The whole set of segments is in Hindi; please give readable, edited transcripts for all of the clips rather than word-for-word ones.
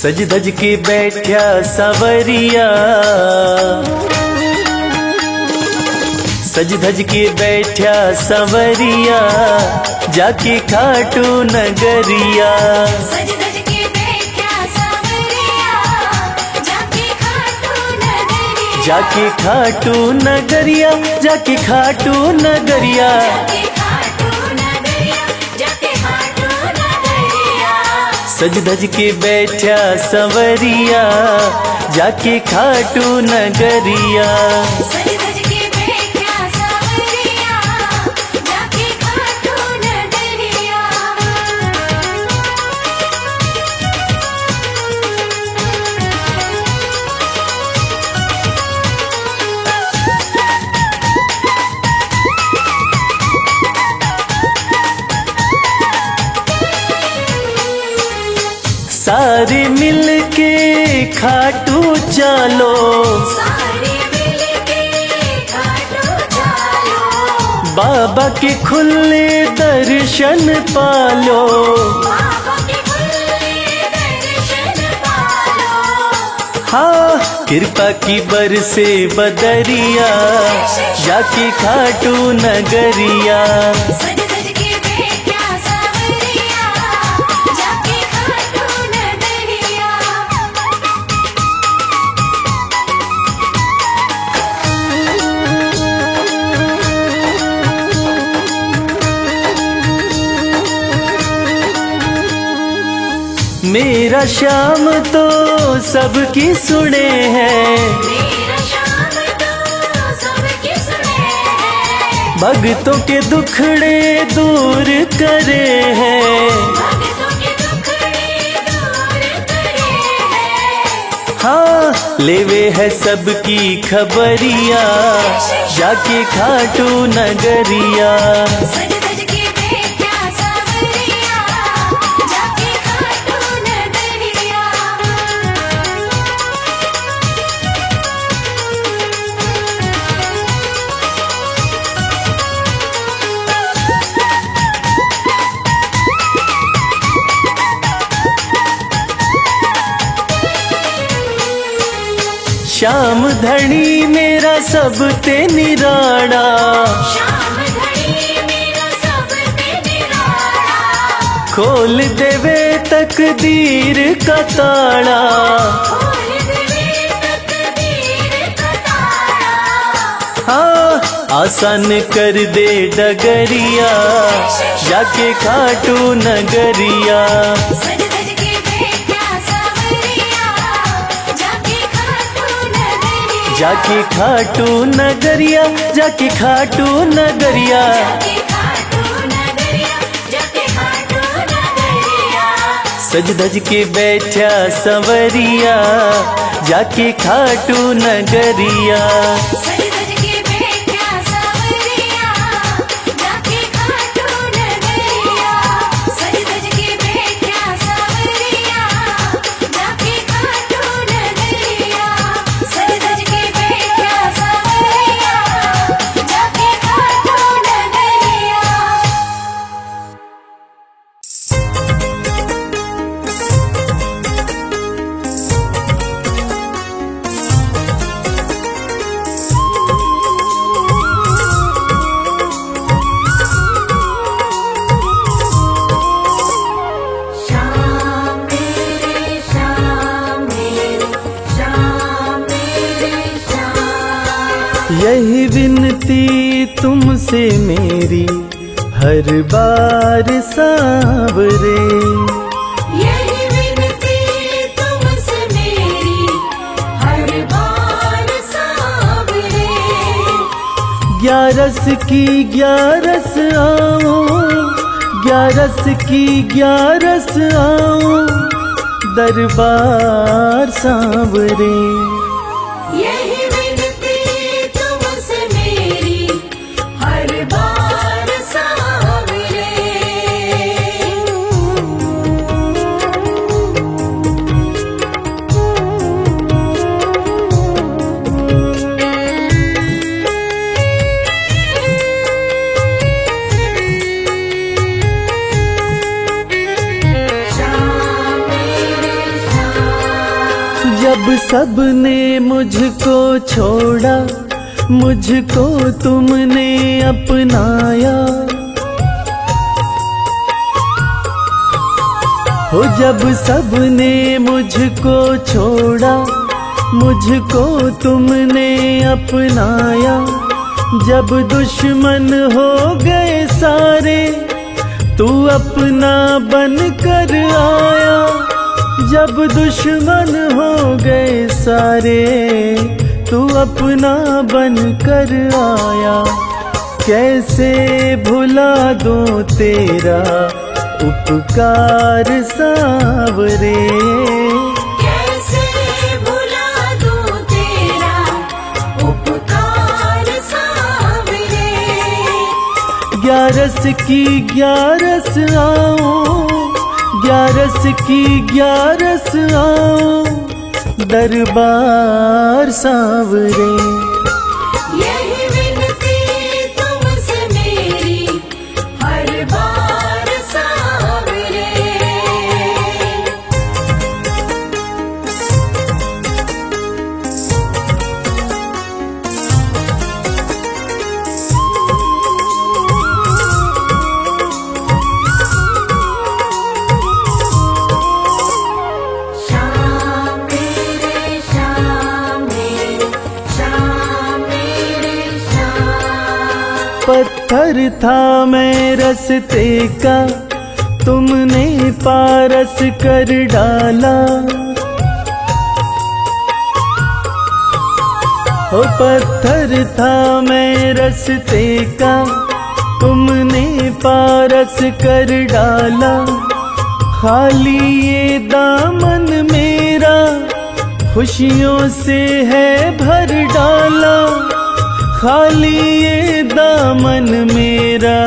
सज धज के बैठा सवरिया, सज धज के बैठा सवरिया, जाके खाटू नगरिया। सज धज के बैठा सवरिया, जाके खाटू नगरिया। जाके खाटू नगरिया, जाके खाटू नगरिया। जाके खाटू नगरिया, जाके खाटू नगरिया। सज धज के बैठा सवरिया, जाके खाटू नगरिया। सज धज के बैठा सवरिया, जाके खाटू नगरिया। सारे मिल के खाटू चलो, सारे मिलके खाटू चलो। बाबा के खुले दर्शन पालो। बाबा के खुले दर्शन पालो। हाँ कृपा की बरसे बदरिया, जाके खाटू नगरिया। सज धज के बैठा सवरिया, जाके खाटू नगरिया। मेरा श्याम तो सबकी सुने हैं, मेरा श्याम तो सबके सुने हैं। भक्तों के दुखड़े दूर करे हैं। भक्तों के दुखड़े दूर करे हैं। हाँ लेवे है सबकी खबरिया, जाके खाटू नगरिया। सज धज के बैठा सवरिया, जाके खाटू नगरिया। श्याम धनी मेरा सब ते निराड़ा, श्याम धनी मेरा सब पे निराला। खोल देवे तकदीर का ताड़ा। खोल देवे तकदीर का ताला। हाँ आसान कर दे डगरिया, जाके खाटू नगरिया। सज धज के बैठा सवरिया, जाके खाटू नगरिया। जाके खाटू नगरिया, जाके खाटू नगरिया। जाके खाटू नगरिया, जाके खाटू नगरिया। सज धज के बैठा सवरिया, जाके खाटू नगरिया। सज धज के बैठा सवरिया, जाके खाटू नगरिया। सज धज के बैठा सवरिया, जाके खाटू नगरिया। सज धज के बैठा सवरिया, जाके खाटू नगरिया। श्याम मेरे श्याम मेरे श्याम मेरे श्याम। यही विनती तुमसे मेरी हर बार सांवरे। यही विनती तुमसे मेरी हर बार सांवरे। ग्यारस की ग्यारस आओ, ग्यारस की ग्यारस आओ, दरबार सांवरे। यही विनती तुमसे मेरी हर बार सांवरे। श्याम मेरे श्याम। सबने मुझको छोड़ा, मुझको तुमने अपनाया। हो जब सबने मुझको छोड़ा, मुझको तुमने अपनाया। जब दुश्मन हो गए सारे, तू अपना बन कर आया। जब दुश्मन हो गए सारे, तू अपना बन कर आया। कैसे भुला दूं तेरा उपकार सांवरे, कैसे भुला दूं तेरा उपकार सांवरे। ग्यारस की ग्यारस आओ, ग्यारस की ग्यारस आओ, दरबार सांवरे। यही विनती तुमसे मेरी हर बार सांवरे। श्याम मेरे श्याम मेरे श्याम मेरे श्याम। पत्थर था मैं रस्ते का, तुमने पारस कर डाला। ओ पत्थर था मैं रस्ते का, तुमने पारस कर डाला। खाली ये दामन मेरा खुशियों से है भर डाला। खाली ये दामन मेरा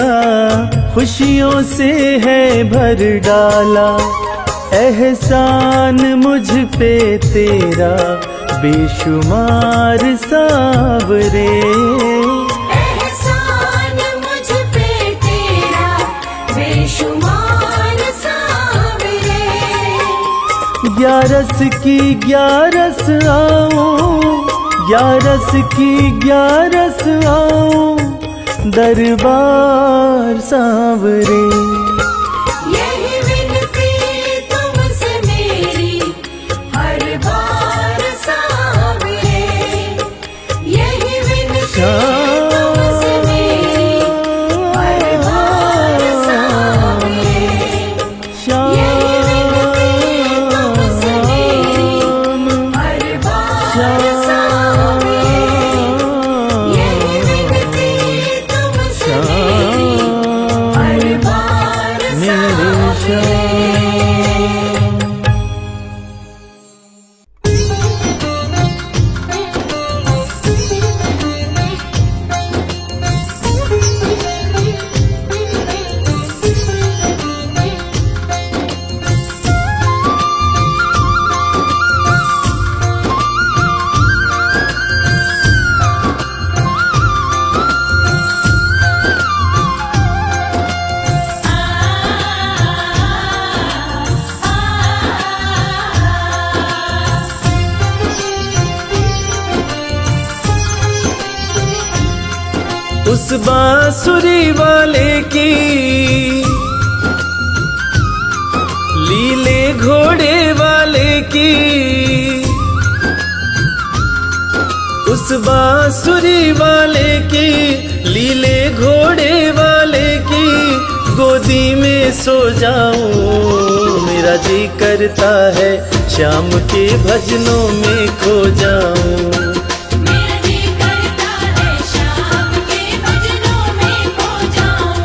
खुशियों से है भर डाला। एहसान मुझ पे तेरा बेशुमार सांवरे, एहसान मुझ पे तेरा बेशुमार सांवरे। ग्यारस की ग्यारस आओ, ग्यारस की ग्यारस आओ, दरबार सांवरे। यही विनती तुमसे मेरी हर बार सांवरे। यही विनती तुमसे मेरी हर बार सांवरे। यही विनती तुमसे मेरी हर बार सांवरे। यही विनती तुमसे मेरी हर बार सांवरे। उस बांसुरी वाले की लीले घोड़े वाले की, उस बांसुरी वाले की लीले घोड़े वाले की गोदी में सो जाऊं। मेरा जी करता है शाम के भजनों में खो जाऊं। मेरा जी करता है शाम के भजनों में खो जाऊं।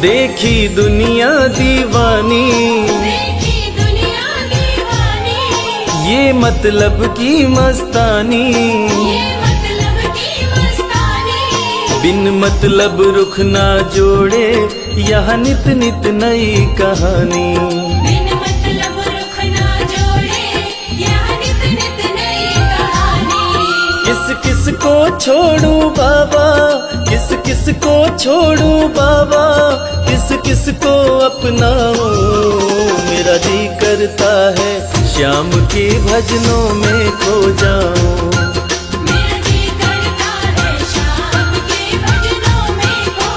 देखी दुनिया दीवानी, देखी दुनिया दीवानी, ये मतलब की मस्तानी। ये मतलब की मस्तानी। बिन मतलब रुख ना जोड़े, यहाँ नित नित नई कहानी। बिन मतलब किस को छोड़ूं बाबा, किस किस को छोड़ूं बाबा, किस किस को अपनाऊं। मेरा जी करता है श्याम के भजनों में खो जाऊं। मेरा जी करता है श्याम के भजनों में खो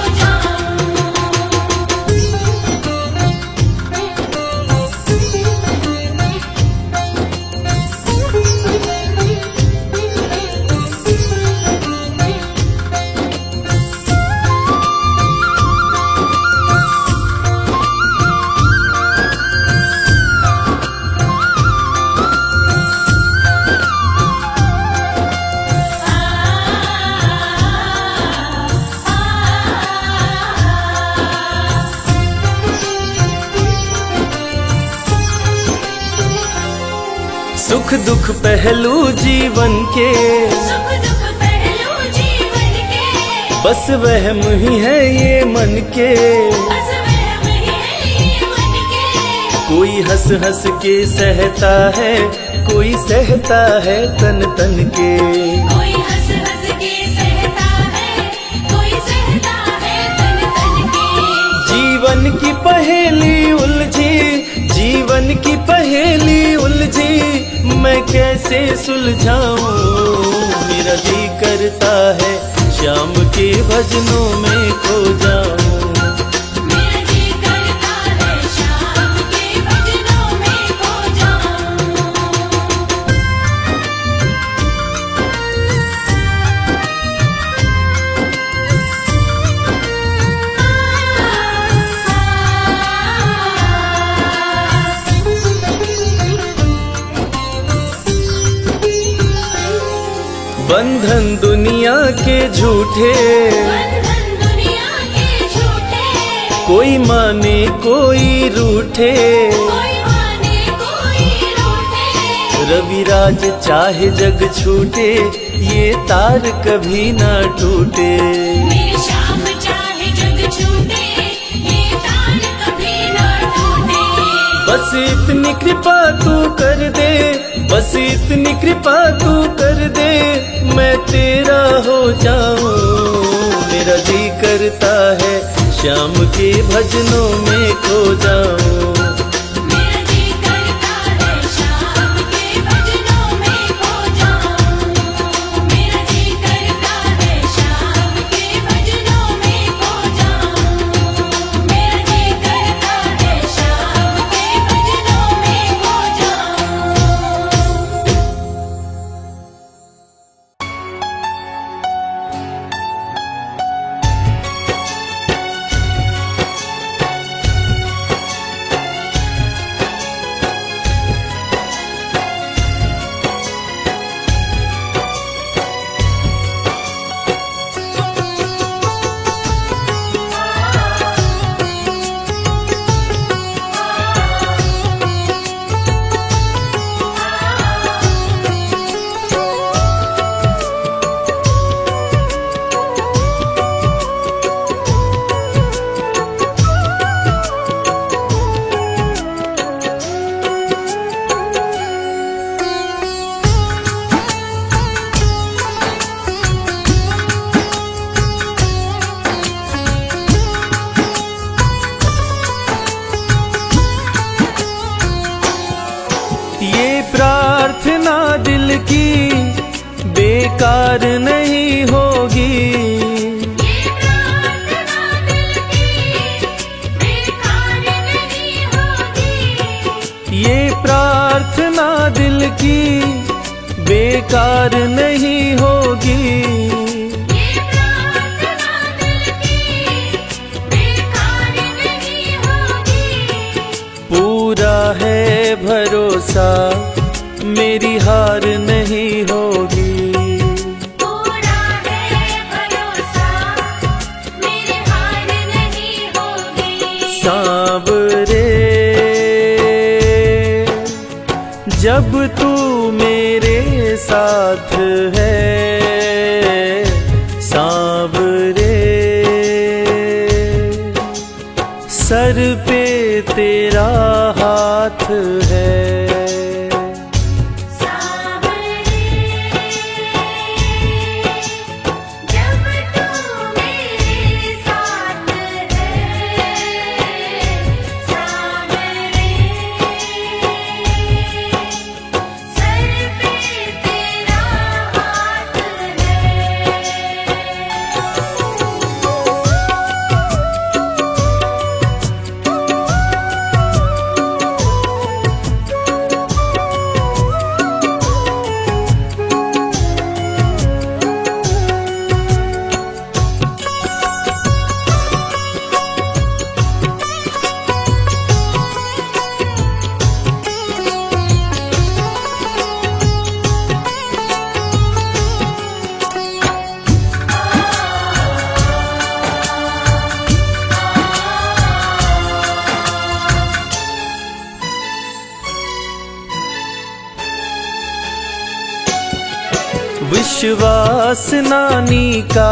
सुख दुख पहलू जीवन के, सुख दुख पहलू जीवन के, बस वहम ही है ये मन के। बस वहम ही है ये मन के। कोई हंस हंस के सहता है, कोई सहता है तन तन के। कोई हंस हंस के सहता है, कोई सहता है तन तन के। जीवन की पहेली उलझी, जीवन की पहेली उलझी, मैं कैसे सुलझाऊं। मेरा जी करता है श्याम के भजनों में खो जाऊं। मेरा जी करता है श्याम के भजनों में खो जाऊं। बंधन दुनिया के झूठे, बंधन दुनिया के झूठे, कोई माने कोई रूठे। कोई माने कोई रूठे। रविराज चाहे जग छूटे, ये तार कभी ना टूटे। मेरे श्याम चाहे जग छूटे, ये तार कभी ना टूटे। बस इतनी कृपा तू कर दे, बस इतनी कृपा तू कर दे, मैं तेरा हो जाऊं। मेरा जी करता है श्याम के भजनों में खो जाऊं। मेरा जी करता है श्याम के भजनों में खो जाऊं। मेरा जी करता है श्याम के भजनों में खो जाऊं। मेरा जी करता है श्याम के भजनों में खो जाऊं। प्रार्थना दिल की बेकार नहीं होगी। ये प्रार्थना दिल की बेकार नहीं होगी। ये प्रार्थना दिल की बेकार नहीं होगी। ये प्रार्थना दिल की बेकार नहीं होगी। पूरा है भरोसा मेरी हार नहीं होगी। पूरा है भरोसा मेरी हार नहीं होगी। सांवरे जब तू मेरे साथ है, सांवरे सर पे तेरा हाथ है। विश्वास नानी का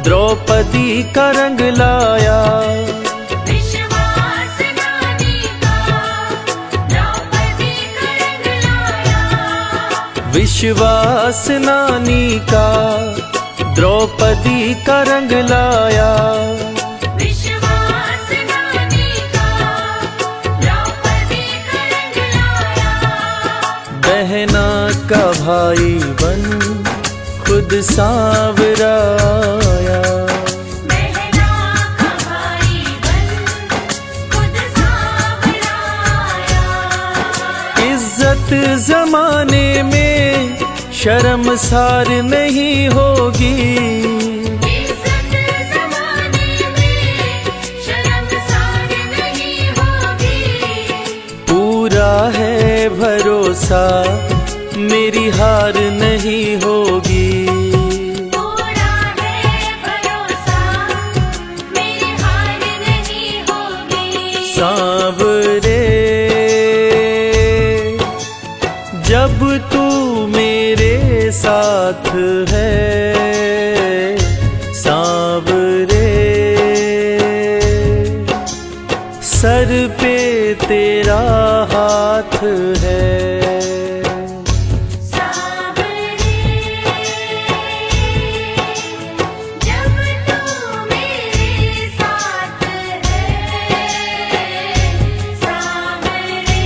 द्रौपदी का रंग लाया। विश्वास नानी का द्रौपदी का रंग लाया। विश्वास नानी का द्रौपदी का रंग लाया। विश्वास नानी का द्रौपदी का रंग लाया। बहना का भाई बन खुद सांवरा आया। बहना का भाई बन खुद सांवरा आया। इज्जत जमाने में शर्मसार नहीं होगी। इज्जत ज़माने में शर्मसार नहीं होगी। पूरा है भरोसा मेरी हार नहीं होगी। पूरा है भरोसा मेरी हार नहीं होगी। सांवरे जब तू मेरे साथ है, सांवरे सर पे तेरा हाथ है। सांवरे जब तू मेरे साथ है। सांवरे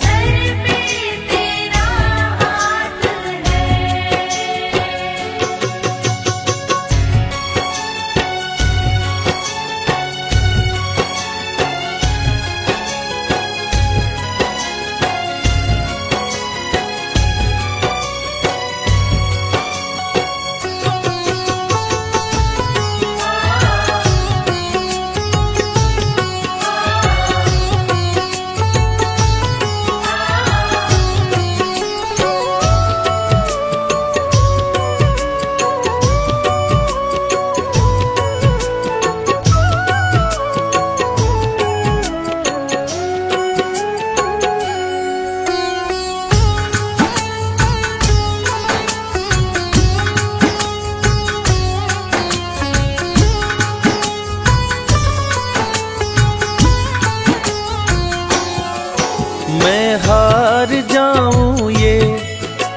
सर पे तेरा हाथ है। मैं हार जाऊं ये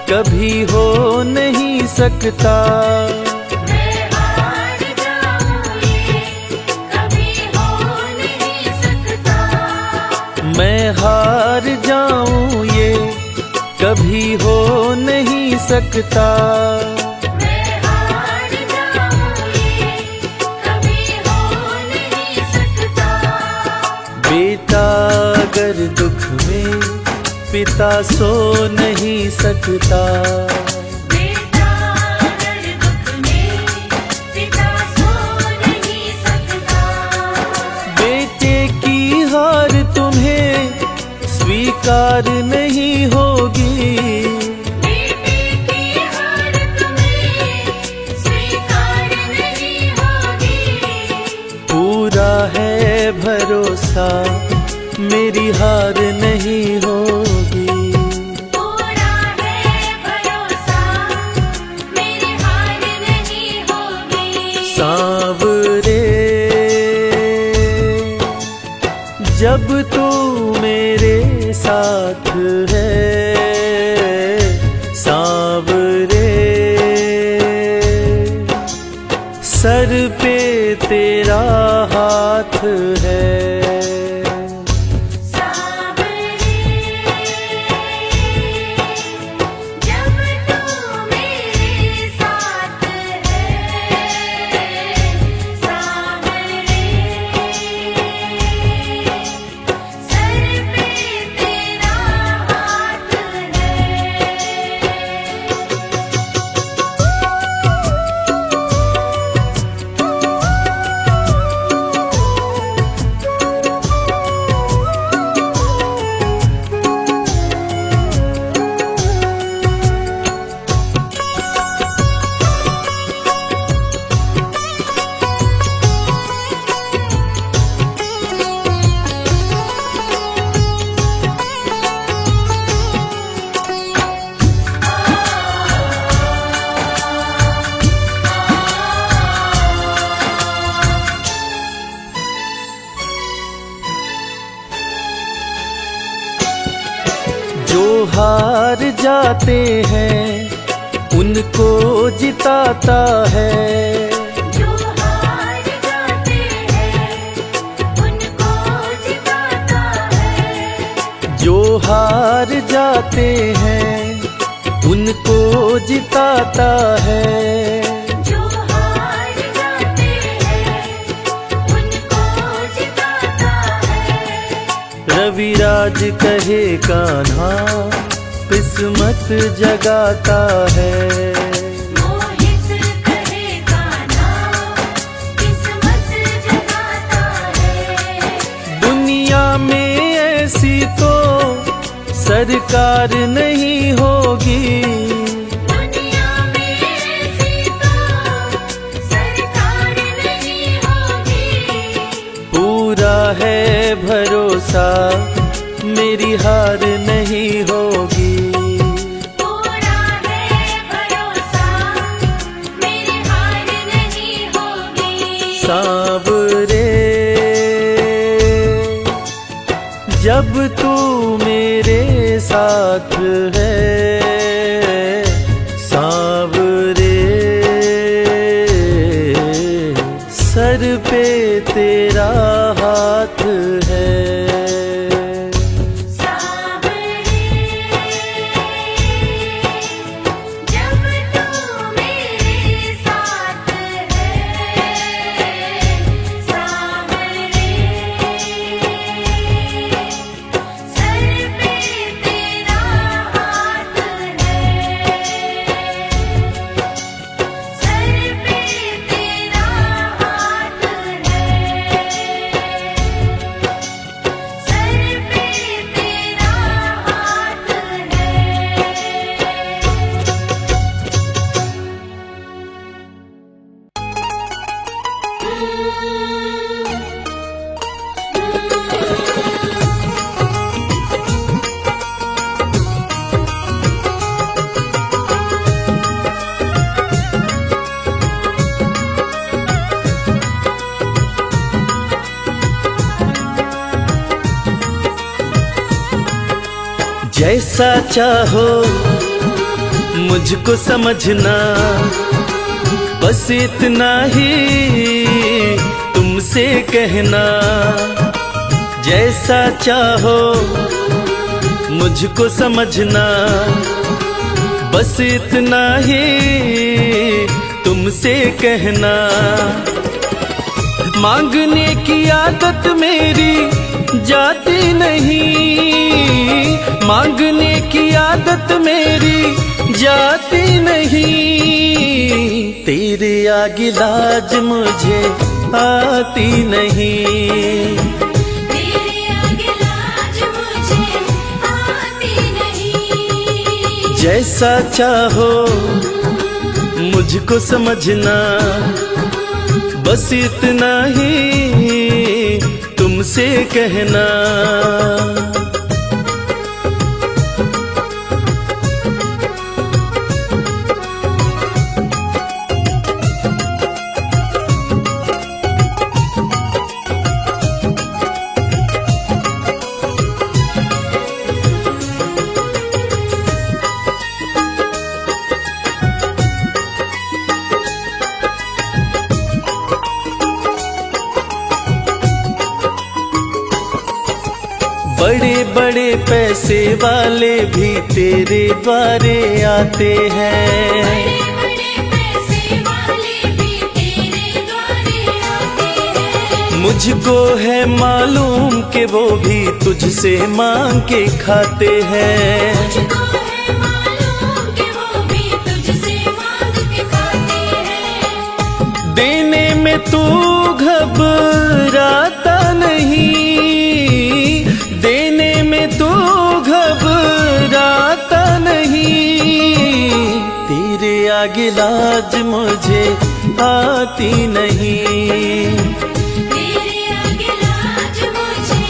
कभी हो नहीं सकता। मैं हार जाऊं ये कभी हो नहीं सकता। मैं हार जाऊं ये कभी हो नहीं सकता। मैं हार जाऊं ये कभी हो नहीं सकता। बेटा अगर दुख में पिता सो नहीं सकता। बेटा अगर दुख में पिता सो नहीं सकता। बेटे की हार तुम्हें स्वीकार नहीं होगी। बेटे की हार तुम्हें स्वीकार नहीं होगी। पूरा है भरोसा मेरी हार नहीं होगी। पूरा है भरोसा मेरी हार नहीं होगी। सांवरे जब तू मेरे साथ है, सांवरे सर पे तेरा हाथ है। सांवरे जब तू मेरे साथ है। सांवरे सर पे तेरा हाथ है। हार जाते हैं उनको जिताता है। जो हार जाते हैं उनको जिताता है। जो हार जाते हैं उनको जिताता है। जो हार जाते हैं उनको जिताता है। रविराज कहे कान्हा किस्मत जगाता है। मोहित कहे कान्हा किस्मत जगाता है। दुनिया में ऐसी तो सरकार नहीं होगी। दुनिया में ऐसी तो सरकार नहीं होगी। पूरा है भरोसा मेरी हार नहीं होगी। पूरा है भरोसा मेरी हार नहीं होगी। सांवरे जब तू मेरे साथ है, सांवरे सर पे तेरा हाथ है। सांवरे जब तू मेरे साथ है। सांवरे सर पे तेरा हाथ है। सर पे तेरा हाथ है। सर पे तेरा हाथ जैसा चाहो मुझको समझना, बस इतना ही तुमसे कहना। जैसा चाहो मुझको समझना, बस इतना ही तुमसे कहना। मांगने की आदत मेरी जाती नहीं, मांगने की आदत मेरी जाती नहीं। तेरे आगे लाज मुझे आती नहीं। तेरे आगे लाज मुझे आती नहीं। जैसा चाहो मुझको समझना, बस इतना ही तुमसे कहना। बड़े बड़े पैसे वाले भी तेरे द्वारे आते हैं। बड़े पैसे वाले भी तेरे द्वारे आते हैं। मुझको है मालूम कि वो भी तुझसे मांग के खाते हैं। मुझको है मालूम कि वो भी तुझसे मांग के खाते हैं। देने में तू घबराता नहीं, देने में तू घबराता नहीं। तेरे आगे लाज मुझे आती नहीं। तेरे आगे लाज मुझे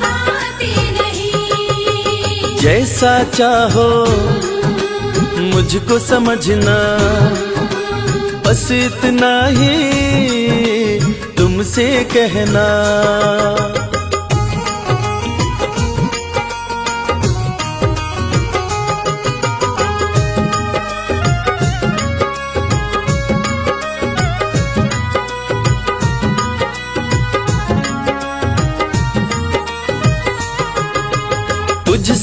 आती नहीं। जैसा चाहो मुझको समझना, बस इतना ही तुमसे कहना।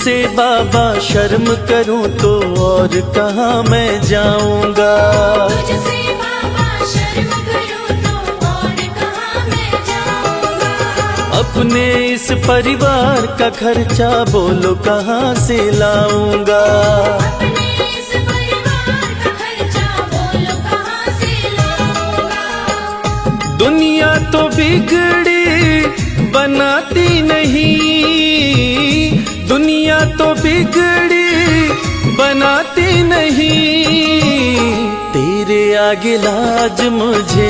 तुझसे बाबा शर्म करूं तो और कहाँ मैं जाऊंगा। तुझसे बाबा शर्म करूं तो और कहाँ मैं जाऊंगा। अपने इस परिवार का खर्चा बोलो कहाँ से लाऊंगा। अपने इस परिवार का खर्चा बोलो कहाँ से लाऊंगा। दुनिया तो बिगड़ी बनाती नहीं, दुनिया तो बिगड़ी बनाती नहीं, तेरे आगे लाज मुझे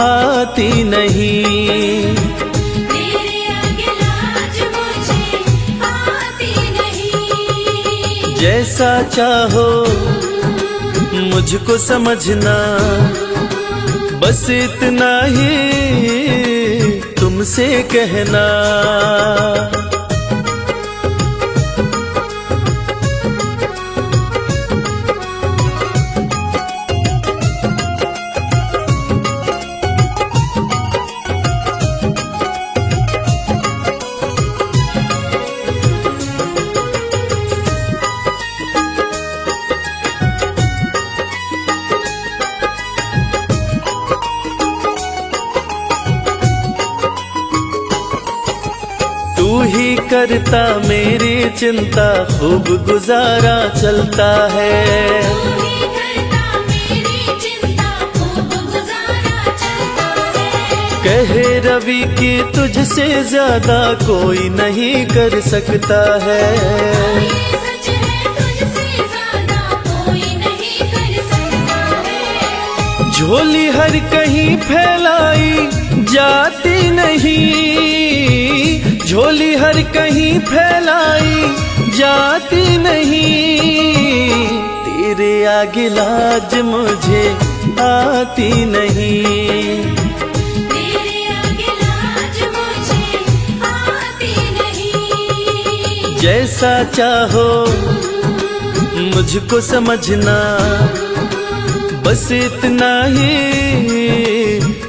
आती नहीं। तेरे आगे लाज मुझे आती नहीं। जैसा चाहो मुझको समझना, बस इतना ही तुमसे कहना। तू ही करता मेरी चिंता, खूब गुजारा चलता है। तू ही करता मेरी चिंता, खूब गुजारा चलता है। कहे रवि कि तुझसे ज्यादा कोई नहीं कर सकता है। ये सच है, तुझसे ज्यादा कोई नहीं कर सकता है। झोली हर कहीं फैलाई जाती नहीं, झोली हर कहीं फैलाई जाती नहीं, तेरे आगे लाज मुझे आती नहीं। तेरे आगे लाज मुझे आती नहीं। जैसा चाहो मुझको समझना, बस इतना ही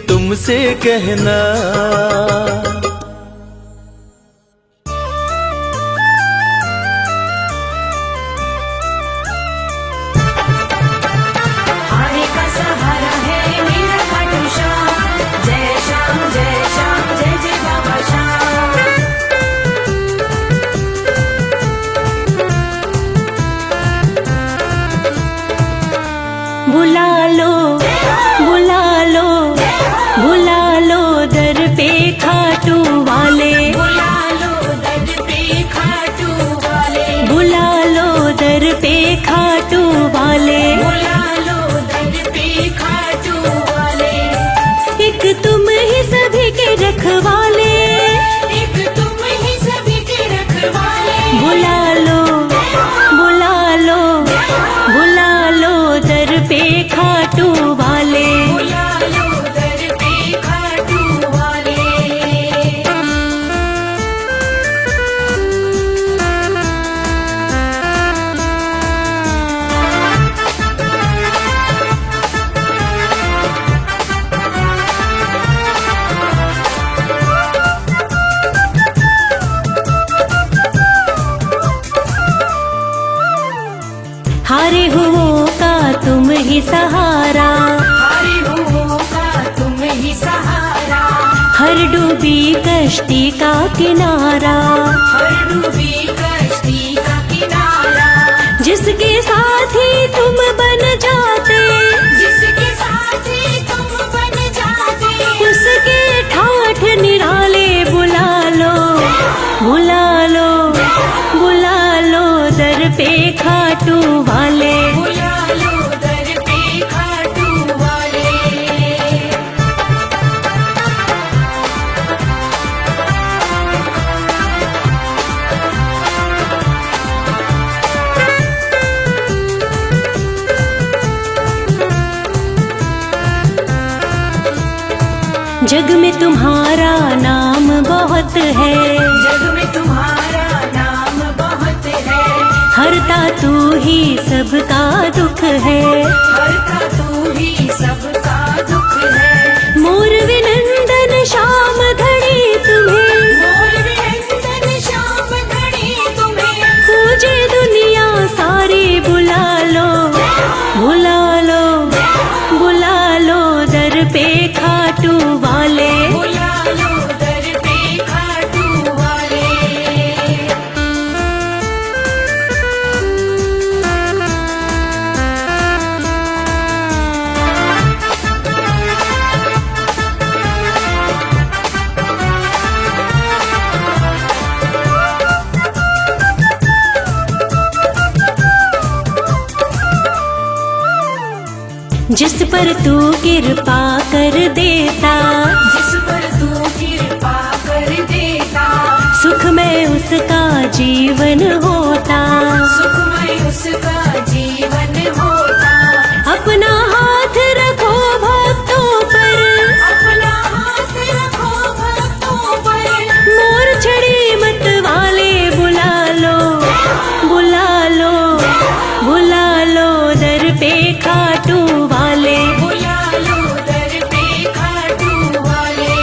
तुमसे कहना। हारे का सहारा है मेरा खाटू श्याम। जय श्याम जय श्याम जय जय बाबा श्याम। बुला लो बुला लो बुला लो दर पे खाटू वाले। बुला लो दर पे खाटू वाले। बुला लो दर पे खाटू वाले। बुला लो दर पे खाटू वाले। एक तुम ही सभी के रखवाले। एक तुम ही सभी के रखवाले। बुला लो बुला लो बुला लो दर पे खाटू वाले। बुला लो दर पे खाटू वाले। हारे हुओं का तुम ही सहारा। हारे हुओं का तुम ही सहारा। हर डूबी कश्ती का किनारा। हर डूबी कश्ती का किनारा। जिसके साथी तुम बन जाते, जिसके साथी तुम बन जाते, उसके ठाठ निराले। बुला लो बुला लो बुला लो दर पे खाटू वाले। बुला लो दर पे खाटू वाले। जग में तुम्हारा नाम बहुत है। जग में तुम्हारा नाम बहुत है। हरता तू ही सबका दुख है। हरता तू ही सबका दुख है। मोर विनंदन श्याम घड़ी तुम्हें। मोर विनंदन श्याम घड़ी तुम्हें। जिस पर तू कृपा कर देता, जिस पर तू कृपा कर देता, सुखमय उसका जीवन होता। सुखमय उसका जीवन होता। अपना हाथ रखो भक्तों पर, अपना हाथ रखो भक्तों पर, मोर छड़ी मत वाले बुला लो, बुला लो, बुला लो दर पे खाटू वाले। बुला लो दर पे खाटू वाले।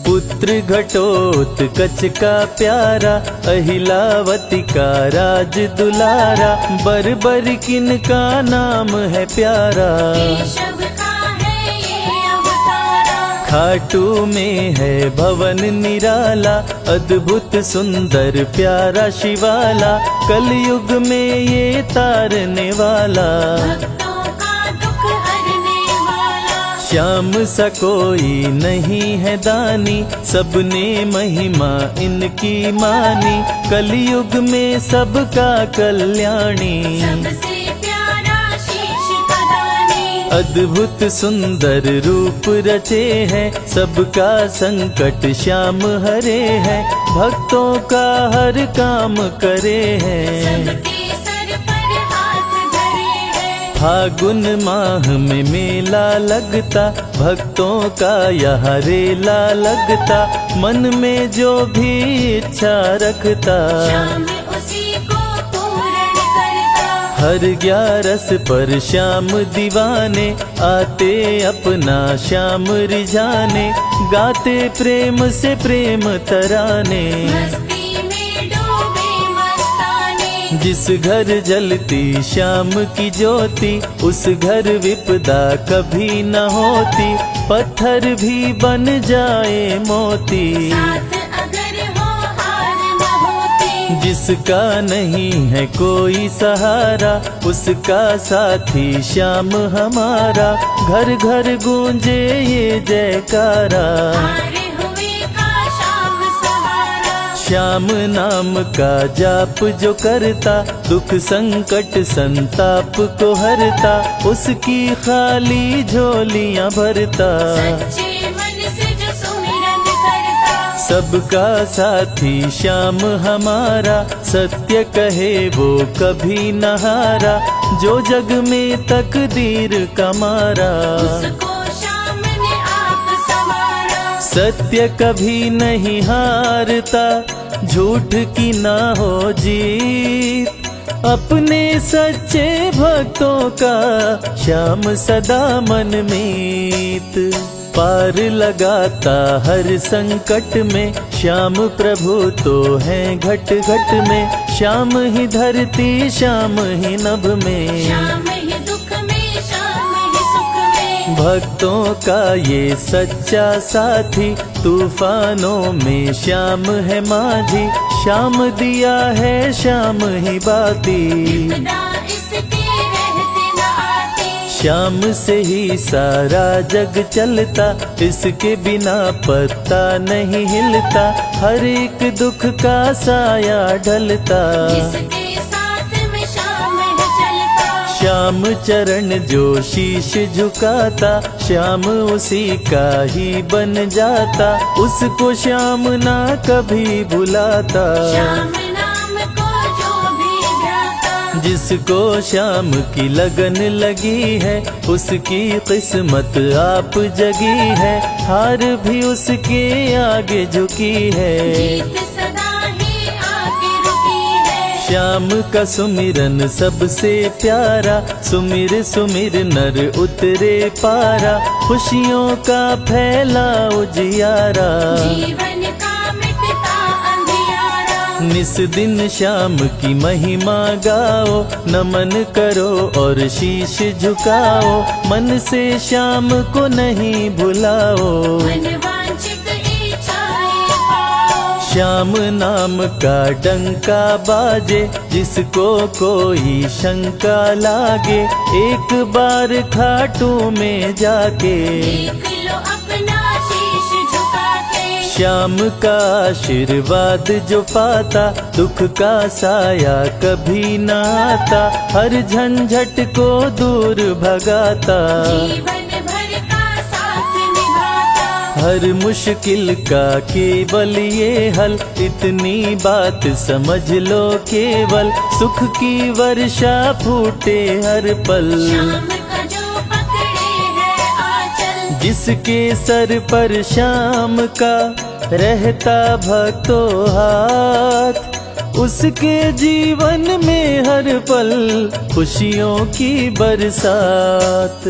पुत्र घटोत्कच का प्यारा, अहिलावती का राज दुलारा, बर किनका नाम है प्यारा। केशव का है ये अवतारा, खाटू में है भवन निराला, अद्भुत सुंदर प्यारा शिवाला, कलयुग में ये तारने वाला। भक्तों का दुख हरने वाला, श्याम सा कोई नहीं है दानी, सबने महिमा इनकी मानी, कलयुग में सबका कल्याणी। सबसे प्यारा शीश का दानी, अद्भुत सुंदर रूप रचे हैं, सबका संकट श्याम हरे हैं, भक्तों का हर काम करे हैं। सबके सर पर हाथ धरे हैं। फागुन माह में मेला लगता, भक्तों का यहाँ रेला लगता, मन में जो भी इच्छा रखता, श्याम उसी को पूर्ण करता। हर 11 पर श्याम दीवाने, आते अपना श्याम रिझाने, गाते प्रेम से प्रेम तराने। मस्ती में डूबे मस्ताने, जिस घर जलती श्याम की ज्योति, उस घर विपदा कभी न होती, पत्थर भी बन जाए मोती। साथ अगर हो हार न होती, जिसका नहीं है कोई सहारा, उसका साथी श्याम हमारा, घर घर गूंजे ये जयकारा। हारे हुए का श्याम सहारा। श्याम नाम का जाप जो करता, दुख संकट संताप को हरता, उसकी खाली झोलियां भरता। सच्चे मन से जो सुमिरन करता, सबका साथी श्याम हमारा, सत्य कहे वो कभी न हारा, जो जग में तकदीर का मारा। उसको श्याम ने आप संवारा। सत्य कभी नहीं हारता, झूठ की ना हो जीत, अपने सच्चे भक्तों का श्याम सदा मन मीत। पार लगाता हर संकट में, श्याम प्रभु तो हैं घट घट में, श्याम ही धरती श्याम ही नभ में। श्याम ही दुख में, श्याम ही सुख में, भक्तों का ये सच्चा साथी, तूफानों में श्याम है माझी, श्याम दिया है श्याम ही बाती। विपदा इसके रहते न आती, श्याम से ही सारा जग चलता, इसके बिना पत्ता नहीं हिलता, हर एक दुख का साया ढलता। जिसके साथ में श्याम है चलता, श्याम चरण जो शीश झुकाता, श्याम उसी का ही बन जाता, उसको श्याम ना कभी भुलाता। श्याम नाम को जो भी ध्याता, जिसको श्याम की लगन लगी है, उसकी किस्मत आप जगी है, हार भी उसके आगे झुकी है। जीत सदा ही आगे रुकी है। श्याम का सुमिरन सबसे प्यारा, सुमिर सुमिर नर उतरे पारा, खुशियों का फैला उजियारा। जीवन का मिटता अंधियारा, निस दिन श्याम की महिमा गाओ, नमन करो और शीश झुकाओ, मन से श्याम को नहीं भुलाओ। मन वांछित इच्छाएं पाओ। श्याम नाम का डंका बाजे, जिसको कोई शंका लागे, एक बार खाटू में जाके देख लो अपना शीश झुका के। श्याम का आशीर्वाद जो पाता, दुख का साया कभी न आता, हर झंझट को दूर भगाता, जीवन भर का साथ निभाता। हर मुश्किल का केवल ये हल, इतनी बात समझ लो केवल, सुख की वर्षा फूटे हर पल। श्याम का जो पकड़े है आंचल, जिसके सर पर श्याम का रहता भक्तों हाथ, उसके जीवन में हर पल खुशियों की बरसात।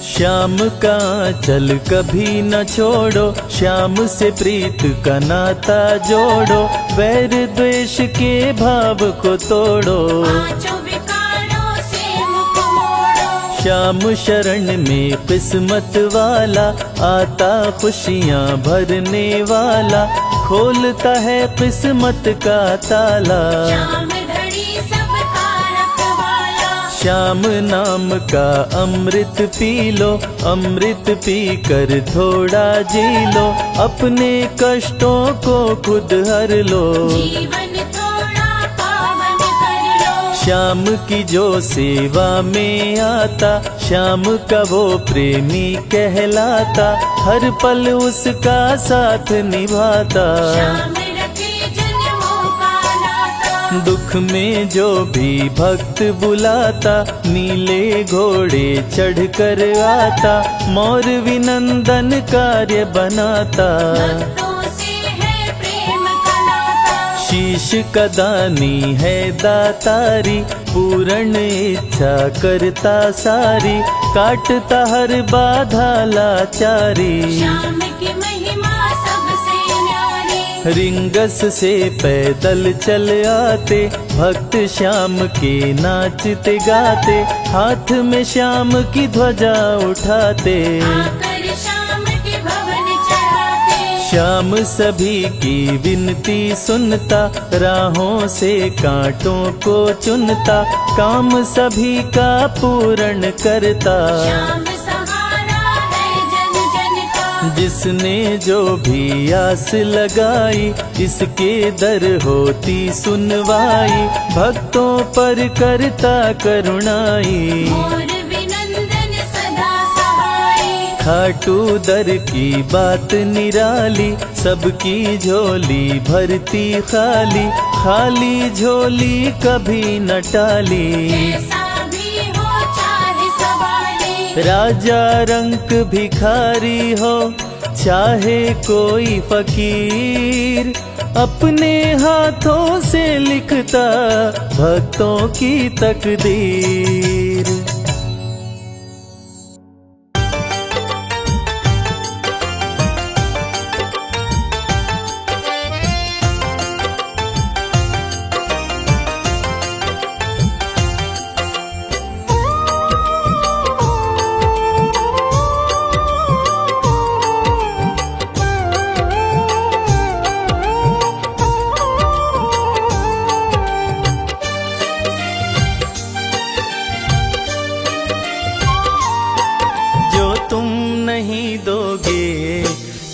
श्याम का चल कभी न छोड़ो, श्याम से प्रीत का नाता जोड़ो, वैर द्वेष के भाव को तोड़ो, पांचों विकारों से मुख मोड़ो। श्याम शरण में किस्मत वाला, आता खुशियाँ भरने वाला, खोलता है किस्मत का ताला। श्याम धड़ी सबका रखवाला, श्याम नाम का अमृत पी लो, अमृत पी कर थोड़ा जी लो, अपने कष्टों को खुद हर लो, जीवन थोड़ा पावन कर लो। श्याम की जो सेवा में आता, श्याम का वो प्रेमी कहलाता, हर पल उसका साथ निभाता, श्याम रखे जन्मों का नाता। दुख में जो भी भक्त बुलाता, नीले घोड़े चढ़ कर आता, मोर विनंदन कार्य बनाता, भक्तों से है प्रेम का नाता। शीश का दानी है दातारी, पूर्ण इच्छा करता सारी, काटता हर बाधा लाचारी, श्याम की महिमा सबसे न्यारी। रिंगस से पैदल चल आते, भक्त श्याम के नाचते गाते, हाथ में श्याम की ध्वजा उठाते, आकर श्याम के भवन चढ़ाते। श्याम सभी की विनती सुनता, राहों से कांटों को चुनता, काम सभी का पूर्ण करता, श्याम सहारा है जन जन का। जिसने जो भी आस लगाई, इसके दर होती सुनवाई, भक्तों पर करता करुणाई, मोर विनंदन सदा सहाय। खाटू दर की बात निराली, सबकी झोली भरती खाली, खाली झोली कभी न टाली, ऐसा भी हो चाहे सवाली। राजा रंक भिखारी हो, चाहे कोई फकीर, अपने हाथों से लिखता भक्तों की तकदीर।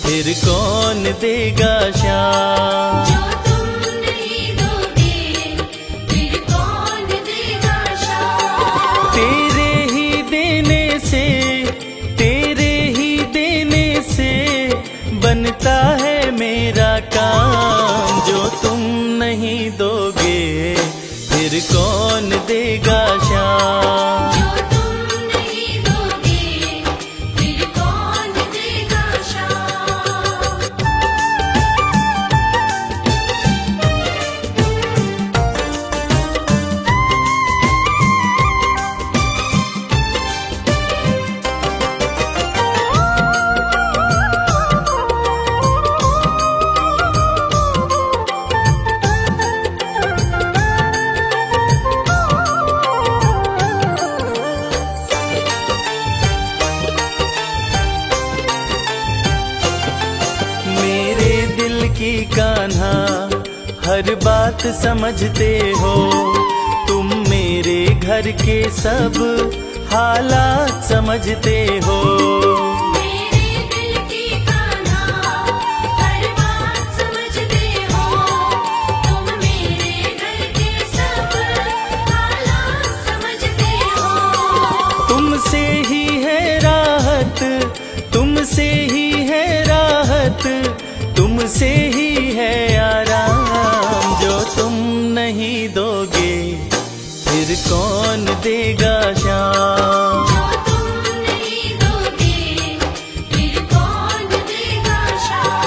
फिर कौन देगा श्याम, जो तुम नहीं दोगे फिर कौन देगा श्याम। तेरे ही देने से, तेरे ही देने से बनता है मेरा काम, जो तुम नहीं दोगे फिर कौन देगा श्याम। जो तुम नहीं दोगे फिर कौन देगा श्याम। मेरे दिल की कान्हा हर बात समझते हो, तुम मेरे घर के सब हालात समझते हो। मेरे दिल की कान्हा हर बात समझते हो, तुम मेरे घर के सब हालात समझते हो। तुमसे ही है राहत, तुमसे ही है राहत, तुमसे ही है आराम। जो तुम नहीं दोगे फिर कौन देगा शाम। जो तुम नहीं दोगे फिर कौन देगा शाम।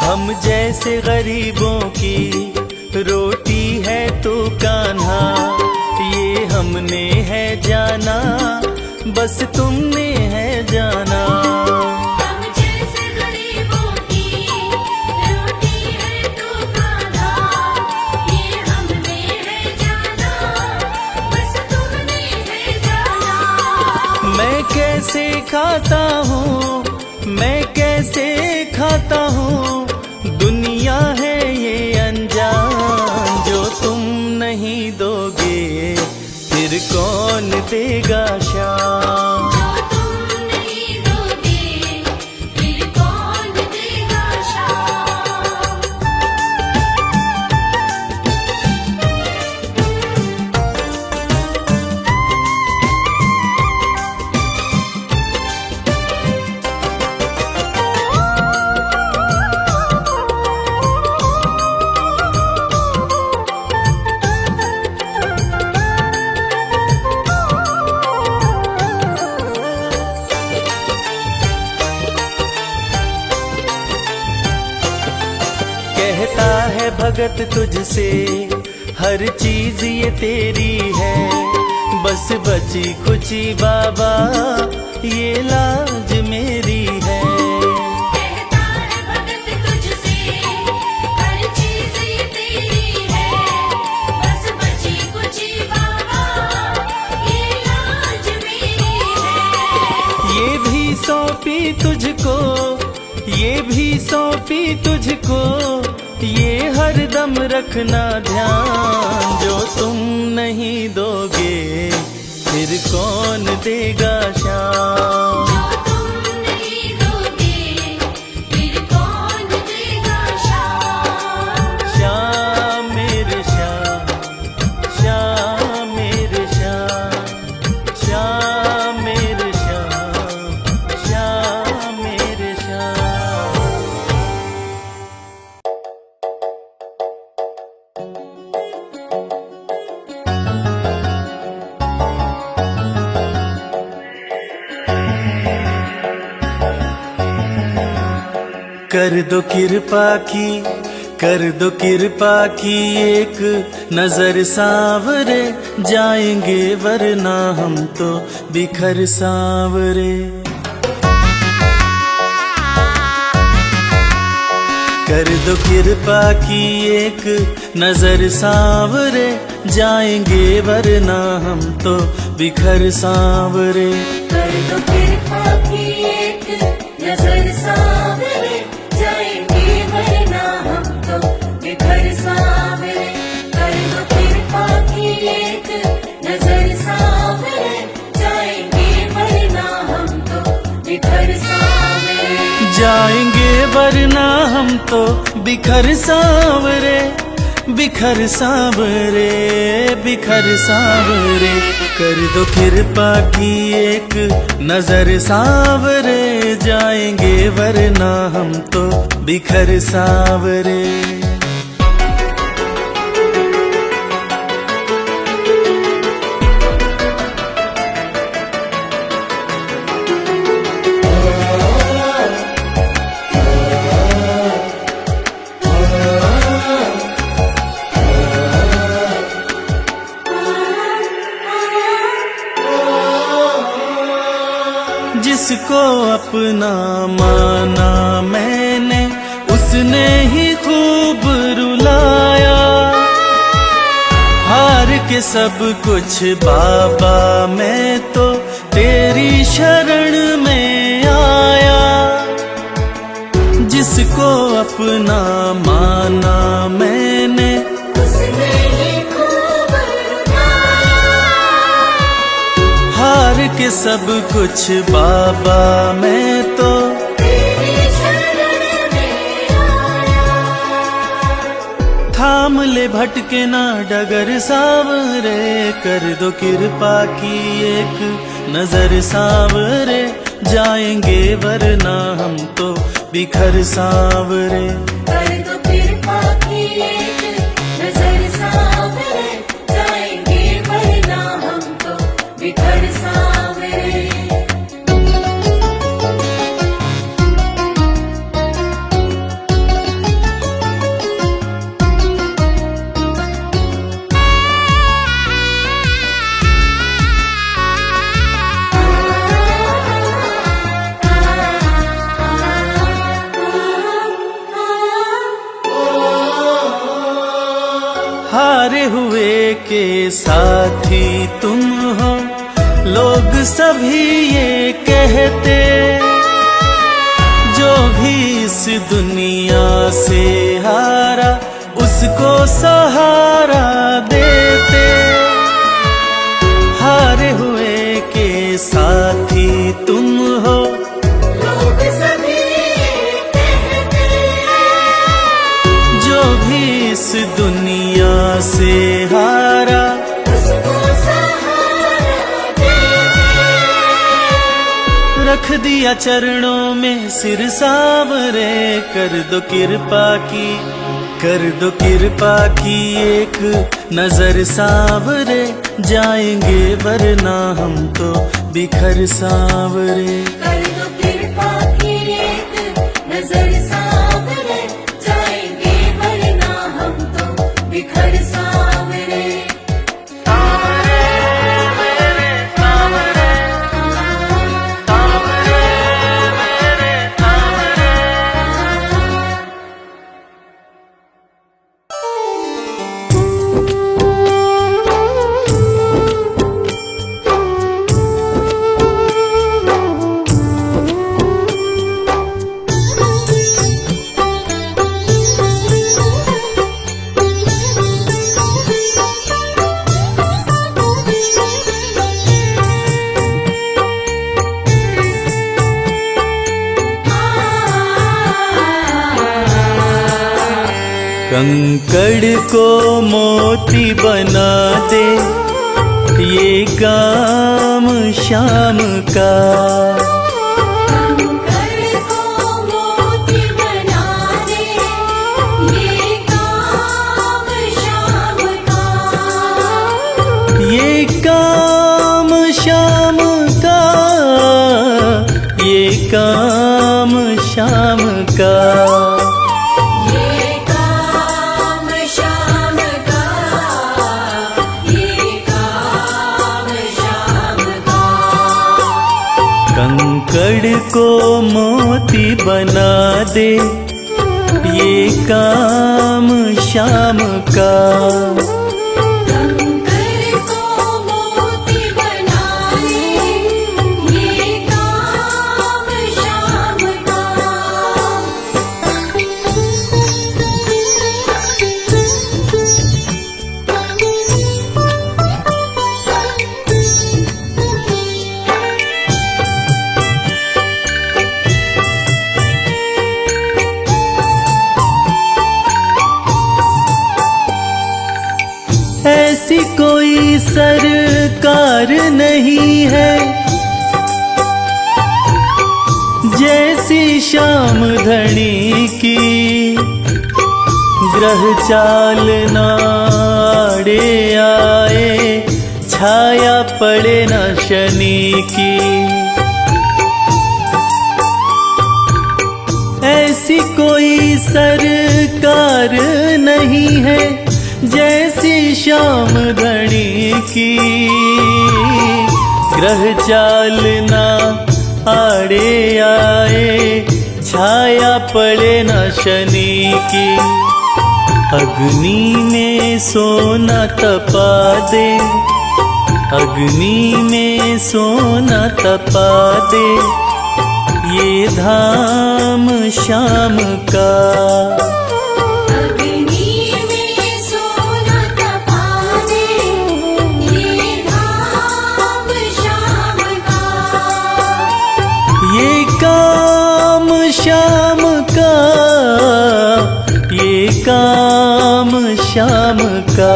हम जैसे गरीबों की रोटी है तो कान्हा, ये हमने है जाना, बस तुमने है जाना। हम जैसे गरीबों की रोटी है तो कान्हा, ये हमने है जाना, बस तुमने है जाना। मैं कैसे खाता हूँ, मैं कैसे खाता हूँ, दुनिया है ये अनजान। जो तुम नहीं दोगे फिर कौन देगा शाम। जो तुम नहीं दोगे फिर कौन देगा शाम। कहता है भगत तुझसे हर चीज ये तेरी है, बस बची कुची बाबा ये लाज मेरी है। कहता है भगत तुझसे हर चीज ये तेरी है, बस बची कुची बाबा ये लाज मेरी है। ये भी सौंपी तुझको, ये भी सौंपी तुझको, ये हर दम रखना ध्यान। जो तुम नहीं दोगे फिर कौन देगा शाम। जो तुम नहीं दोगे फिर कौन देगा शाम। श्याम मेरे श्याम, श्याम मेरे श्याम, श्याम मेरे श्याम, श्याम मेरे श्याम। कर दो कृपा की, कर दो कृपा की एक नजर सांवरे, जाएंगे वरना हम तो बिखर सांवरे। कर दो कृपा की एक नजर सांवरे, जाएंगे वरना हम तो बिखर सांवरे। कर दो कृपा की एक नजर सांवरे, जाएंगे वरना हम तो बिखर सांवरे। कर दो कृपा की एक नजर सांवरे, जाएंगे वरना हम तो बिखर सांवरे। जाएंगे वरना हम तो बिखर सांवरे, बिखर सांवरे, बिखर सांवरे। कर दो कृपा की एक नजर सांवरे, जाएंगे वरना हम तो बिखर सांवरे। जिसको अपना माना मैंने, उसने ही खूब रुलाया। हार के सब कुछ बाबा मैं तो तेरी शरण में आया। जिसको अपना माना मैंने उसने ही खूब रुलाया। हार के सब कुछ बाबा मैं तो तेरी शरण में आया। थाम ले भटके ना डगर सावरे, कर दो कृपा की एक नजर सावरे। जाएंगे वरना हम तो बिखर सावरे। कर दो कृपा की एक नजर सावरे, जाएंगे वरना हम तो बिखर सावरे। हारे हुए के साथी तुम हो, लोग सभी ये कहते। जो भी इस दुनिया से हारा उसको सहारा देते। हारे हुए के साथी तुम हो, लोग सभी कहते। जो भी इस दुनिया से हारा उसको सहारा देते। रख दिया चरणों में सिर सावरे। कर दो कृपा की, कर दो कृपा की एक नजर सावरे। जाएंगे वरना हम तो बिखर सावरे। कर दो कृपा की एक नजर सावरे, जाएंगे वरना हम तो बिखर सावरे। कंकड़ को मोती बना दे, ये काम शाम का। कंकड़ को मोती बना दे, ये काम शाम का। ये काम शाम का, ये काम शाम का। ये काम शाम का, ये काम शाम का। कंकड़ को मोती बना दे, ये काम शाम का। कंकड़ को मोती बना दे, ये काम शाम का। ऐसी कोई सरकार नहीं है जैसी श्याम धनी की। ग्रह चाल नाड़े आए, छाया पड़े न शनि की। ऐसी कोई सरकार नहीं है जैसी श्याम धनी की। ग्रह चाल ना आड़े आए, छाया पड़े न शनि की, अग्नि में सोना तपा दे, अग्नि में सोना तपा दे, ये धाम श्याम का। अग्नि में सोना तपा दे, ये धाम श्याम का। ये काम श्याम का, ये काम श्याम का।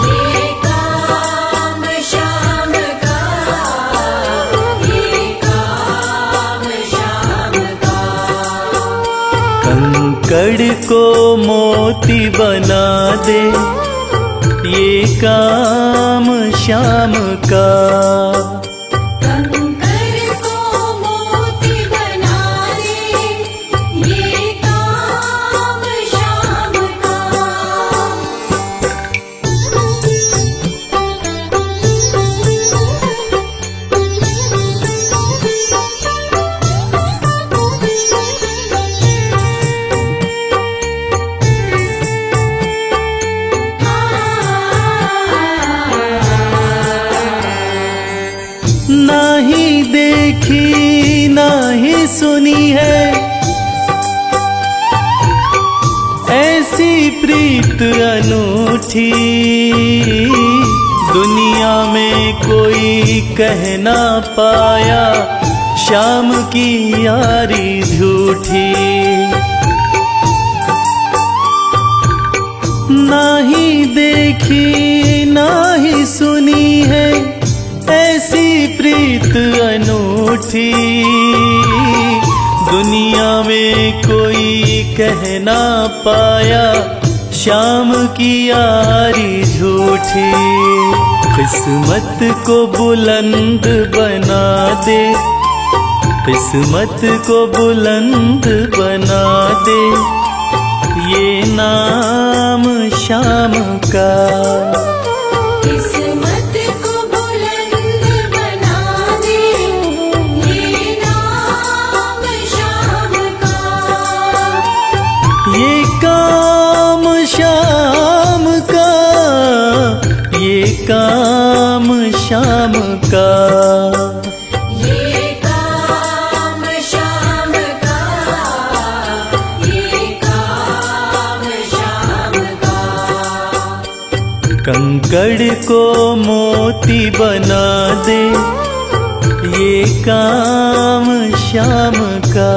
ये काम श्याम का, ये काम श्याम का। कंकड़ को मोती बना दे, ये काम श्याम का। कंकड़ को मोती बना दे, ये काम श्याम का। नाही देखी नाही सुनी है ऐसी प्रीत अनूठी, दुनिया में कोई कह ना पाया श्याम की यारी झूठी। नाही देखी नाही सुनी है ऐसी प्रीत अनूठी, दुनिया में कोई कह ना पाया श्याम की यारी झूठी। किस्मत को बुलंद बना दे, किस्मत को बुलंद बना दे, ये नाम श्याम का। किस्मत को बुलंद बना दे, ये नाम श्याम का। ये काम श्याम का, ये काम श्याम का। ये काम श्याम का, ये काम श्याम का। कंकड़ को मोती बना दे, ये काम श्याम का।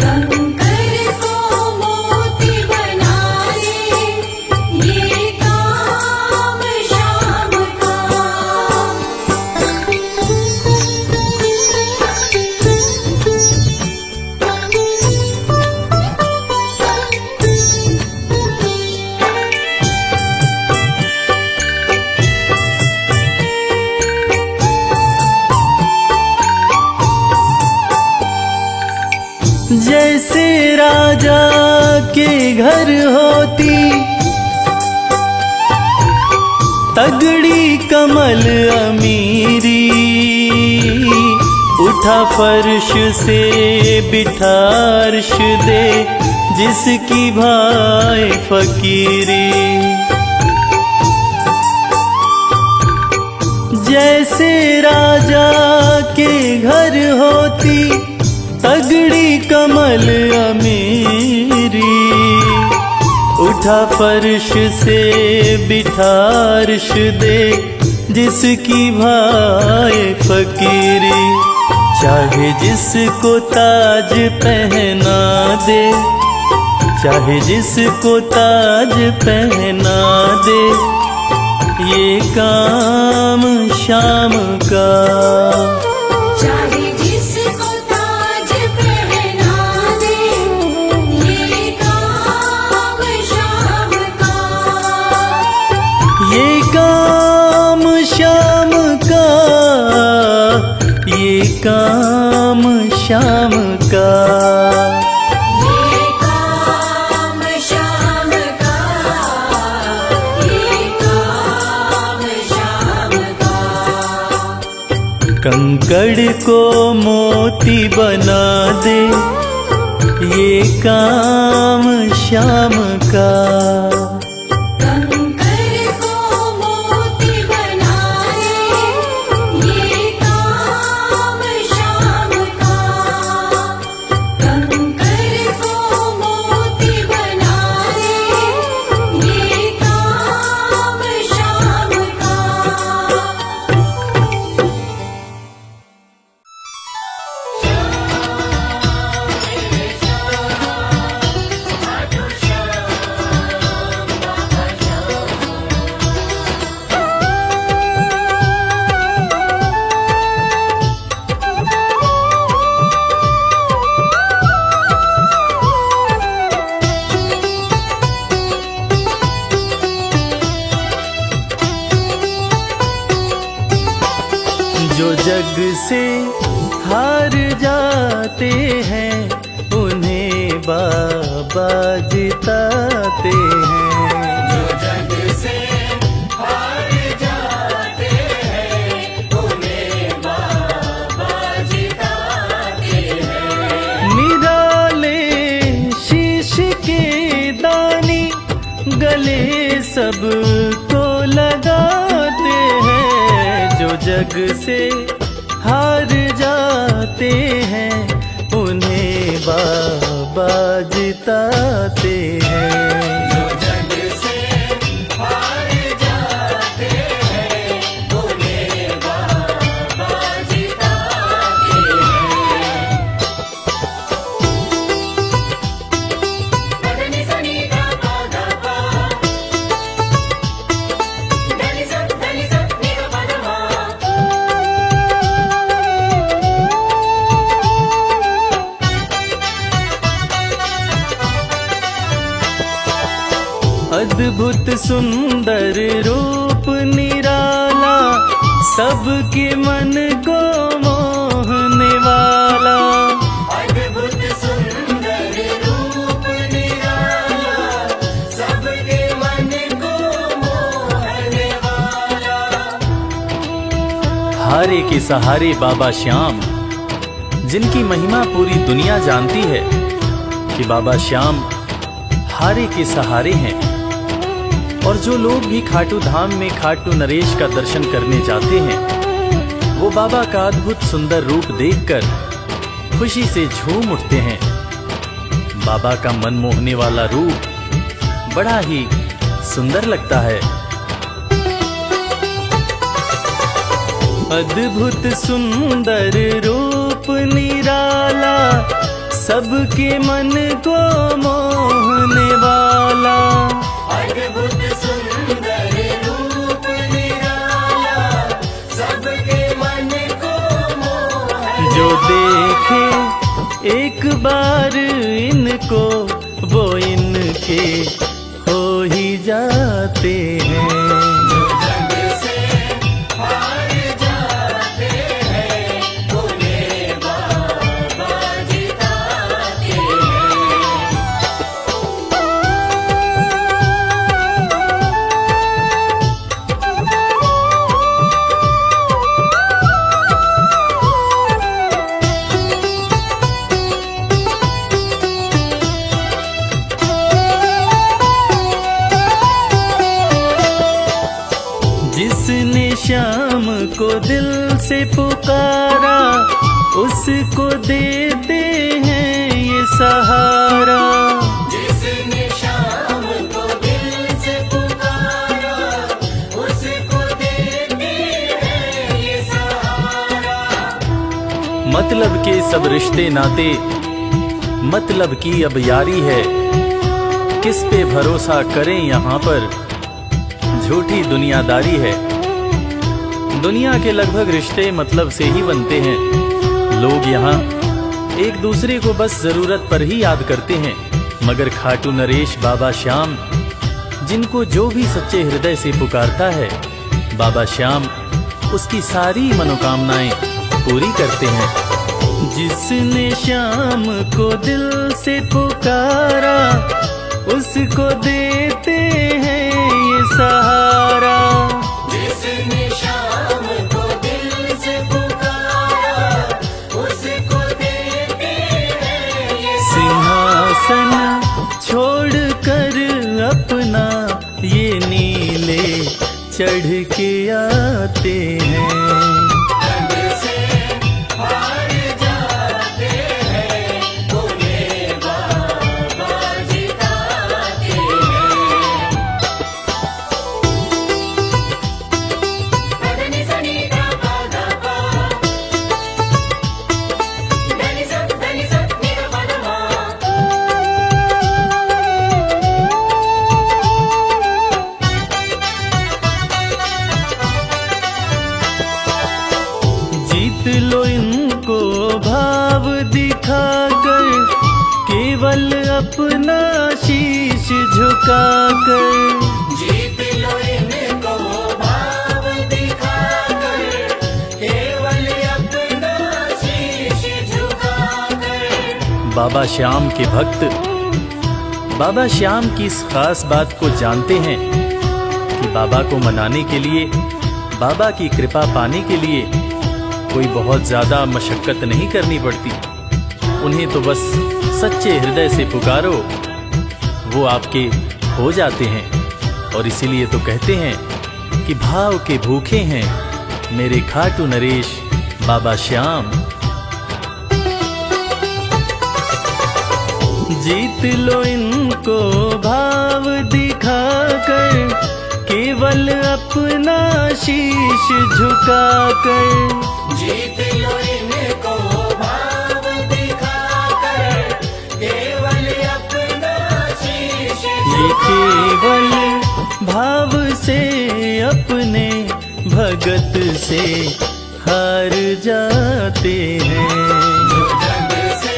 कंकड़ को मोती बना दे, ये काम श्याम का। जैसे राजा के घर होती तगड़ी कमल अमीरी, उठा फर्श से बिठा अर्श दे, जिसकी भाई फकीरी। जैसे राजा के घर होती तगड़ी कमल अमीरी, उठा फर्श से बिठा अर्श दे, जिसकी भाई फकीरी। चाहे जिसको ताज पहना दे, चाहे जिसको ताज पहना दे, ये काम श्याम का। चाहे जिसको ताज पहना दे, ये काम श्याम का। ये काम श्याम का, ये काम श्याम का। ये काम श्याम का, ये काम श्याम का। कंकड़ को मोती बना दे, ये काम श्याम का। कंकर को मोती बना दे, ये काम श्याम का। कंकर को मोती बना दे, ये काम श्याम का। जो जग से हार जाते हैं, उन्हें बाबा जिताते हैं। जो जग से हार जाते हैं, उन्हें बाबा जिताते हैं। निराले शीश के दानी गले सबको लगाते हैं। जो जग से हार जाते हैं, उन्हें बाबा जिताते हैं। जो जग से हार जाते हैं, उन्हें बाबा जिताते हैं। धनी सनी गा पा गा पा, धनी सा नि गा पा गा मा। अद्भुत सुंदर रूप निराला, सबके मन को मोहने वाला। अद्भुत सुंदर रूप निराला, सबके मन को मोहने वाला। हारे के सहारे बाबा श्याम, जिनकी महिमा पूरी दुनिया जानती है कि बाबा श्याम हारे के सहारे हैं। और जो लोग भी खाटू धाम में खाटू नरेश का दर्शन करने जाते हैं, वो बाबा का अद्भुत सुंदर रूप देखकर खुशी से झूम उठते हैं। बाबा का मन मोहने वाला रूप बड़ा ही सुंदर लगता है। अद्भुत सुंदर रूप निराला, सबके मन को मोहने वाला। अद्भुत सुंदर रूप निराला, सबके मन को मोहने। जो देखे एक बार इनको, वो इनके हो ही जाते हैं। जो जग से हार जाते हैं, उन्हें बाबा जिताते हैं। जिसने श्याम को दिल से पुकारा, उसको देते हैं ये सहारा। जिसने श्याम को दिल से पुकारा, उसको देते हैं ये सहारा। मतलब के सब रिश्ते नाते, मतलब की अब यारी है। किस पे भरोसा करें यहाँ पर, झूठी दुनियादारी है। दुनिया के लगभग रिश्ते मतलब से ही बनते हैं। लोग यहाँ एक दूसरे को बस जरूरत पर ही याद करते हैं, मगर खाटू नरेश बाबा श्याम, जिनको जो भी सच्चे हृदय से पुकारता है, बाबा श्याम उसकी सारी मनोकामनाएं पूरी करते हैं। जिसने श्याम को दिल से पुकारा, उसको देते हैं ये सहारा। जिसने श्याम को दिल से पुकारा, चढ़ के आते हैं। जीत लो इनको भाव दिखाकर, केवल अपना शीश झुकाकर। जीत लो इनको भाव दिखाकर, केवल अपना शीश झुकाकर। बाबा श्याम के भक्त बाबा श्याम की इस खास बात को जानते हैं कि बाबा को मनाने के लिए, बाबा की कृपा पाने के लिए कोई बहुत ज्यादा मशक्कत नहीं करनी पड़ती। उन्हें तो बस सच्चे हृदय से पुकारो, वो आपके हो जाते हैं। और इसीलिए तो कहते हैं कि भाव के भूखे हैं मेरे खाटू नरेश बाबा श्याम। जीत लो इनको भाव दिखाकर, केवल अपना शीश झुकाकर। जीत लो इनको भाव दिखाकर, केवल अपना शीश ये केवल भाव से अपने भगत से हार जाते हैं। जग से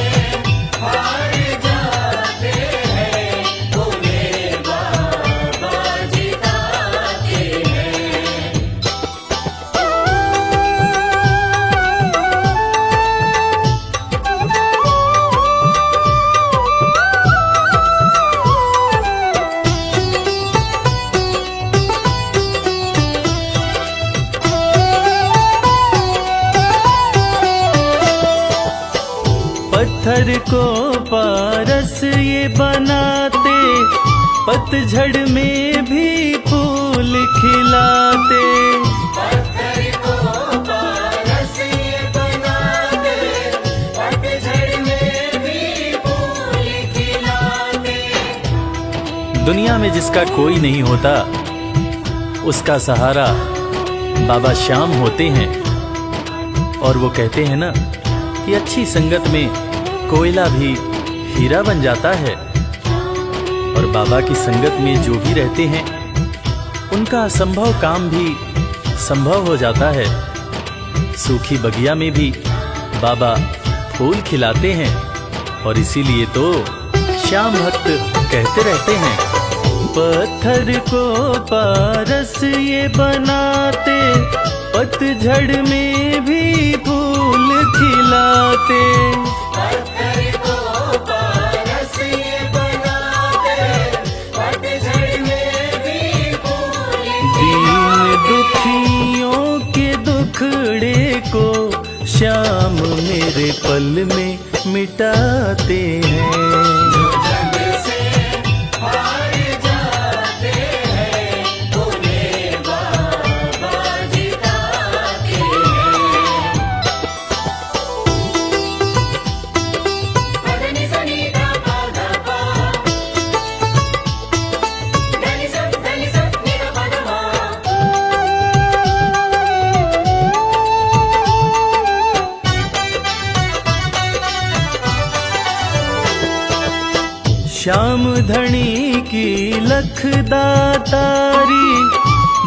हार जाते हैं, उन्हें बाबा जिताते हैं। पत्थर को पारस ये बनाते, पतझड़ में भी फूल खिलाते। पत्थर को पारस ये बनाते, पतझड़ में भी फूल खिलाते। दुनिया में जिसका कोई नहीं होता, उसका सहारा बाबा श्याम होते हैं। और वो कहते हैं ना कि अच्छी संगत में कोयला भी हीरा बन जाता है। और बाबा की संगत में जो भी रहते हैं, उनका असंभव काम भी संभव हो जाता है। सूखी बगिया में भी बाबा फूल खिलाते हैं। और इसीलिए तो श्याम भक्त कहते रहते हैं, पत्थर को पारस ये बनाते, पतझड़ में भी फूल खिलाते। पत्थर को पारस ये बनाते, पतझड़ में भी फूल दीन दुखियों के दुखड़े को श्याम मेरे पल में मिटाते हैं। जग से हार जाते हैं, उन्हें बाबा जिताते हैं। पदनि सनि धा पा धा पा, धनि सा नि धा पा धा मा। श्याम धनी की लखदातारी,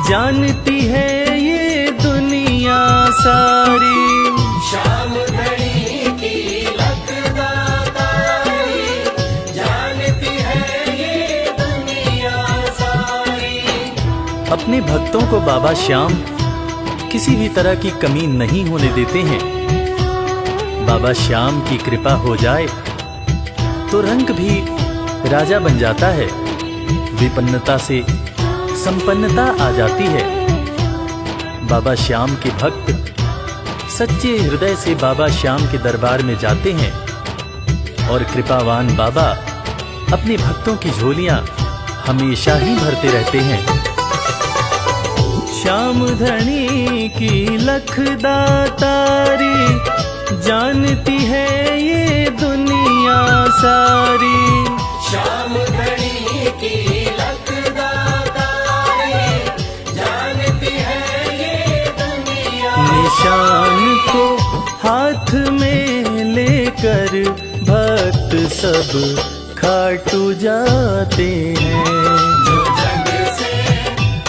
जानती है ये दुनिया सारी। श्याम धनी की लखदातारी, जानती है ये दुनिया सारी। अपने भक्तों को बाबा श्याम किसी भी तरह की कमी नहीं होने देते हैं। बाबा श्याम की कृपा हो जाए तो रंग भी राजा बन जाता है, विपन्नता से संपन्नता आ जाती है। बाबा श्याम के भक्त सच्चे हृदय से बाबा श्याम के दरबार में जाते हैं और कृपावान बाबा अपने भक्तों की झोलियां हमेशा ही भरते रहते हैं। श्याम धनी की लखदातारी, जानती है ये दुनिया सारी। श्याम धनी की लखदातारी, जानती है ये दुनिया। निशान को हाथ में लेकर भक्त सब खाटू जाते हैं। जो जग से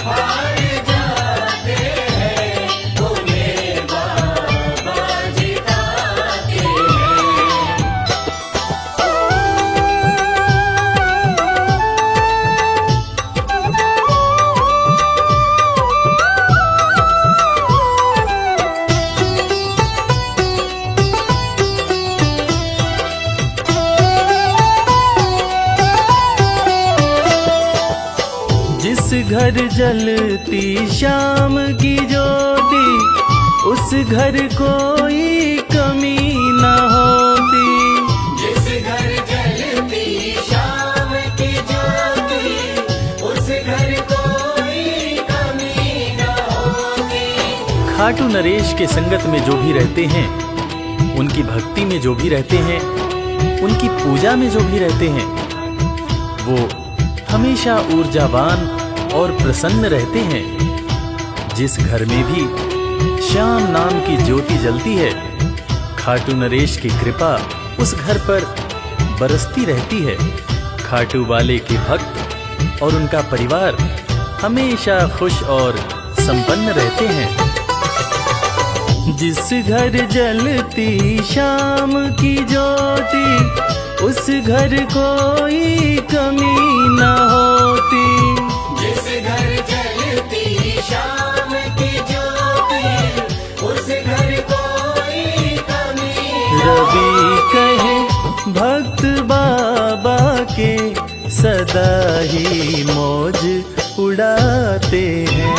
हार जाते हैं, उन्हें बाबा जिताते हैं। जिस घर जलती शाम की ज्योति, उस घर कोई कमी न होती। जिस घर जलती शाम की ज्योति, उस घर कोई कमी न होती। खाटू नरेश के संगत में जो भी रहते हैं, उनकी भक्ति में जो भी रहते हैं, उनकी पूजा में जो भी रहते हैं, वो हमेशा ऊर्जावान और प्रसन्न रहते हैं। जिस घर में भी श्याम नाम की ज्योति जलती है, खाटू नरेश की कृपा उस घर पर बरसती रहती है। खाटू वाले के भक्त और उनका परिवार हमेशा खुश और संपन्न रहते हैं। जिस घर जलती शाम की ज्योति, उस घर कोई कमी न होती। जिस घर जलती शाम की ज्योति, उस घर कोई कमी न रवि कहे भक्त बाबा के, सदा ही मौज उड़ाते हैं।